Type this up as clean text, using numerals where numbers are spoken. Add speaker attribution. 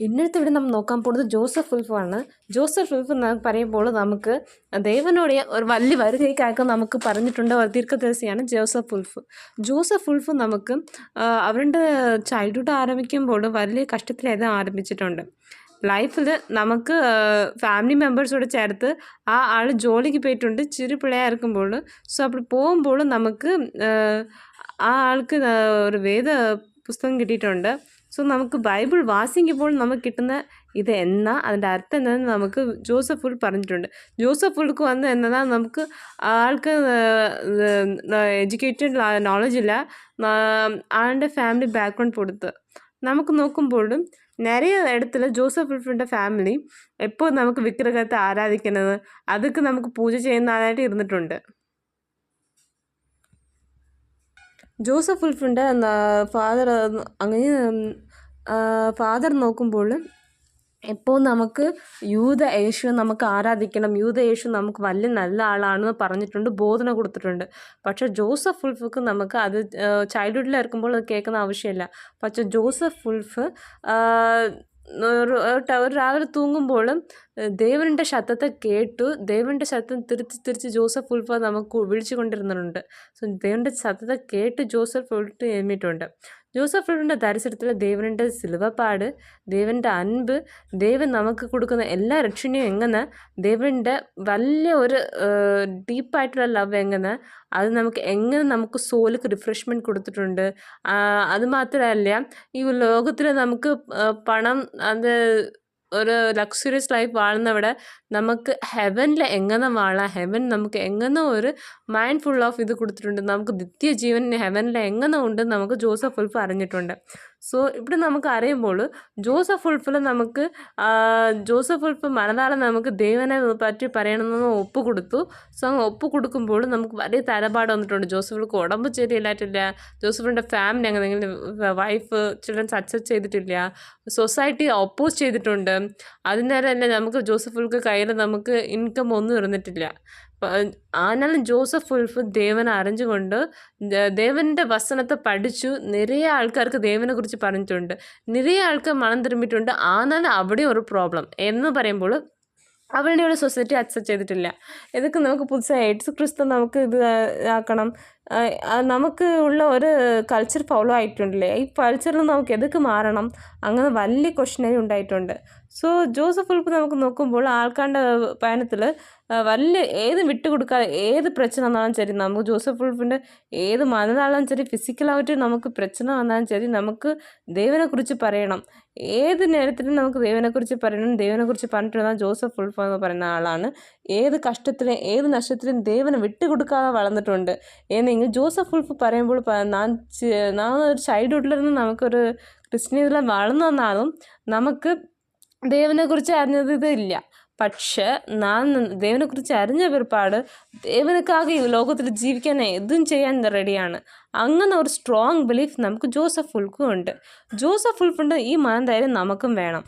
Speaker 1: ഇന്നത്തെ ഇവിടെ നമ്മൾ നോക്കാൻ പോകുന്നത് ജോസഫ് ഉൾഫാണ്. ജോസഫ് ഉൾഫ് എന്ന് പറയുമ്പോൾ നമുക്ക് ദൈവനോട് ഒരു വലിയ വരുകയ്ക്കായൊക്കെ നമുക്ക് പറഞ്ഞിട്ടുണ്ട് ഒരു ദീർഘദർശിയാണ് ജോസഫ് ഉൾഫ്. ജോസഫ് ഉൾഫ് നമുക്ക് അവരുടെ ചൈൽഡ്ഹുഡ് ആരംഭിക്കുമ്പോൾ വലിയ കഷ്ടത്തിലായിരുന്നു ആരംഭിച്ചിട്ടുണ്ട്. ലൈഫിൽ നമുക്ക് ഫാമിലി മെമ്പേഴ്സോട് ചേർത്ത് ആ ആൾ ജോലിക്ക് പോയിട്ടുണ്ട് ചെറിയ പിള്ളേർക്കുമ്പോൾ. സോ അപ്പോൾ പോകുമ്പോൾ നമുക്ക് ആ ആൾക്ക് ഒരു വേദ പുസ്തകം കിട്ടിയിട്ടുണ്ട്. സോ നമുക്ക് ബൈബിൾ വാസിക്കുമ്പോൾ നമുക്ക് കിട്ടുന്ന ഇത് എന്നാ അതിൻ്റെ അർത്ഥം എന്താണെന്ന് നമുക്ക് ജോസഫ് ഉൾഫ് പറഞ്ഞിട്ടുണ്ട്. ജോസഫ് ഉൾക്ക് വന്ന് എന്നതാണ് നമുക്ക് ആൾക്ക് എഡ്യൂക്കേറ്റഡ് നോളജ് ഇല്ല, ആളുടെ ഫാമിലി ബാക്ക്ഗ്രൗണ്ട് കൊടുത്ത് നമുക്ക് നോക്കുമ്പോഴും நிறைய இடத்துல ജോസഫ് ഉൾഫിൻ്റെ ഫാമിലി എപ്പോൾ നമുക്ക് വിഗ്രഹത്തെ ആരാധിക്കുന്നത് അതൊക്കെ നമുക്ക് പൂജ ചെയ്യുന്നതായിട്ട് ഇരുന്നിട്ടുണ്ട്. ജോസഫ് ഉൾഫിൻ്റെ ഫാദർ നോക്കുമ്പോൾ എപ്പോൾ നമുക്ക് യേശു നമുക്ക് ആരാധിക്കണം, യേശു നമുക്ക് വലിയ നല്ല ആളാണെന്ന് പറഞ്ഞിട്ടുണ്ട്, ബോധന കൊടുത്തിട്ടുണ്ട്. പക്ഷേ ജോസഫ് ഉൾഫിക്ക് നമുക്ക് അത് ചൈൽഡ്ഹുഡിൽ ഇറക്കുമ്പോൾ അത് കേൾക്കുന്ന ആവശ്യമില്ല. പക്ഷേ ജോസഫ് ഉൾഫ് രാവിലെ തൂങ്ങുമ്പോഴും ദേവൻ്റെ ശബ്ദത്തെ കേട്ടു, ദേവൻ്റെ ശബ്ദം തിരിച്ച് ജോസഫ് ഉൾഫ് നമുക്ക് വിളിച്ചു കൊണ്ടിരുന്നുണ്ട്. സോ ദേവൻ്റെ ശബ്ദത്തെ കേട്ട് ജോസഫ് ഉൾഫ് എഴുന്നിട്ടുണ്ട്. ജോസഫ് ഉൾഫിൻ്റെ ദർശനത്തിൽ ദേവൻ്റെ സിലുവപ്പാട്, ദേവൻ്റെ അൻപ്, ദേവൻ നമുക്ക് കൊടുക്കുന്ന എല്ലാ രക്ഷണയും എങ്ങനെ, ദേവൻ്റെ വലിയ ഒരു ഡീപ്പായിട്ടുള്ള ലവ് എങ്ങനെ, അത് നമുക്ക് സോലിക്ക് റിഫ്രഷ്മെൻറ്റ് കൊടുത്തിട്ടുണ്ട്. അതുമാത്രമല്ല ഈ ലോകത്തിൽ നമുക്ക് പണം അത് ഒരു ലക്സുറിയസ് ലൈഫ് വാഴുന്നവിടെ നമുക്ക് ഹെവനിൽ എങ്ങനെ വാഴാം, ഹെവൻ നമുക്ക് എങ്ങനെ ഒരു മൈൻഡ് ഫുൾ ഓഫ് ഇത് കൊടുത്തിട്ടുണ്ട്, നമുക്ക് നിത്യജീവൻ ഹെവനിൽ എങ്ങനെ ഉണ്ട് നമുക്ക് ജോസഫ് ഉൾഫ് അറിഞ്ഞിട്ടുണ്ട്. സോ ഇവിടെ നമുക്ക് അറിയുമ്പോൾ ജോസഫ് ഉൾഫിൽ നമുക്ക് ജോസഫ് ഉൾഫ് മനതാളം നമുക്ക് ദൈവനെ പറ്റി പറയണമെന്ന് ഒപ്പ് കൊടുത്തു. സോ അങ്ങ് ഒപ്പ് കൊടുക്കുമ്പോൾ നമുക്ക് വലിയ തലപാട് വന്നിട്ടുണ്ട്. ജോസഫ് ഉൾക്ക് ഉടമ്പ് ശരിയല്ലായിട്ടില്ല, ജോസഫിൻ്റെ ഫാമിലി അങ്ങനെ വൈഫ് ചിൽഡ്രൻസ് അക്സെപ്റ്റ് ചെയ്തിട്ടില്ല, സൊസൈറ്റി ഒപ്പോസ് ചെയ്തിട്ടുണ്ട്. അതിനേരം തന്നെ നമുക്ക് ജോസഫ് ഉൾക്ക് കയ്യിൽ നമുക്ക് ഇൻകം ഒന്നും ഇരുന്നിട്ടില്ല. ആനാലും ജോസഫ് ഉൾഫ് ദേവനെ അറിഞ്ഞുകൊണ്ട് ദേവൻ്റെ വസനത്തെ പഠിച്ചു നിറയെ ആൾക്കാർക്ക് ദേവനെ കുറിച്ച് പറഞ്ഞിട്ടുണ്ട്, നിറയെ ആൾക്കാർ മനം തിരുമ്പിയിട്ടുണ്ട്. ആനാലും അവിടെ ഒരു പ്രോബ്ലം എന്ന് പറയുമ്പോൾ അവരുടെ ഒരു സൊസൈറ്റി അക്സെപ്റ്റ് ചെയ്തിട്ടില്ല. ഇതൊക്കെ നമുക്ക് പുതുസായി ക്രിസ്തു നമുക്ക് ഇത് ആക്കണം, നമുക്ക് ഉള്ള ഒരു കൾച്ചർ ഫോളോ ആയിട്ടുണ്ടല്ലേ, ഈ കൾച്ചറിൽ നമുക്ക് എതൊക്കെ മാറണം, അങ്ങനെ വലിയ ക്വസ്റ്റ്യൻ ഉണ്ടായിട്ടുണ്ട്. സോ ജോസഫ് ഉൾഫ് നമുക്ക് നോക്കുമ്പോൾ ആൾക്കാരുടെ പയനത്തിൽ വലിയ ഏത് വിട്ടുകൊടുക്കാതെ ഏത് പ്രശ്നം വന്നാലും ശരി, നമുക്ക് ജോസഫ് ഉൾഫിൻ്റെ ഏത് മനതാളും ശരി, ഫിസിക്കലായിട്ട് നമുക്ക് പ്രശ്നം വന്നാലും ശരി, നമുക്ക് ദൈവനെക്കുറിച്ച് പറയണം. ഏത് നേരത്തിലും നമുക്ക് ദൈവനെക്കുറിച്ച് പറയണം. ദൈവനെക്കുറിച്ച് പറഞ്ഞിട്ടുള്ള ജോസഫ് ഉൾഫ് എന്ന് പറയുന്ന ആളാണ് ഏത് കഷ്ടത്തിലും ഏത് നഷ്ടത്തിലും ദൈവനെ വിട്ടുകൊടുക്കാതെ വളർന്നിട്ടുണ്ട് എന്നെങ്കിൽ ജോസഫ് ഉൾഫ് പറയുമ്പോൾ നാം ഒരു ചൈൽഡ്ഹുഡിലിരുന്ന് നമുക്കൊരു ക്രിസ്ത്യനിൽ വളർന്നു വന്നാലും നമുക്ക് ദൈവനെക്കുറിച്ച് അറിഞ്ഞത് ഇല്ല. പക്ഷേ ഞാൻ ദൈവനെക്കുറിച്ച് അറിഞ്ഞ പിற்பாട് ദൈവനക്കാകെ ഈ ലോകത്തിൽ ജീവിക്കാൻ എന്തും ചെയ്യാൻ റെഡിയാണ്. അങ്ങനെ ഒരു സ്ട്രോങ് ബിലീഫ് നമുക്ക് ജോസഫ് ഉൾഫും ഉണ്ട്. ജോസഫ് ഉൾഫുണ്ട് ഈ മനധൈര്യം നമുക്കും വേണം.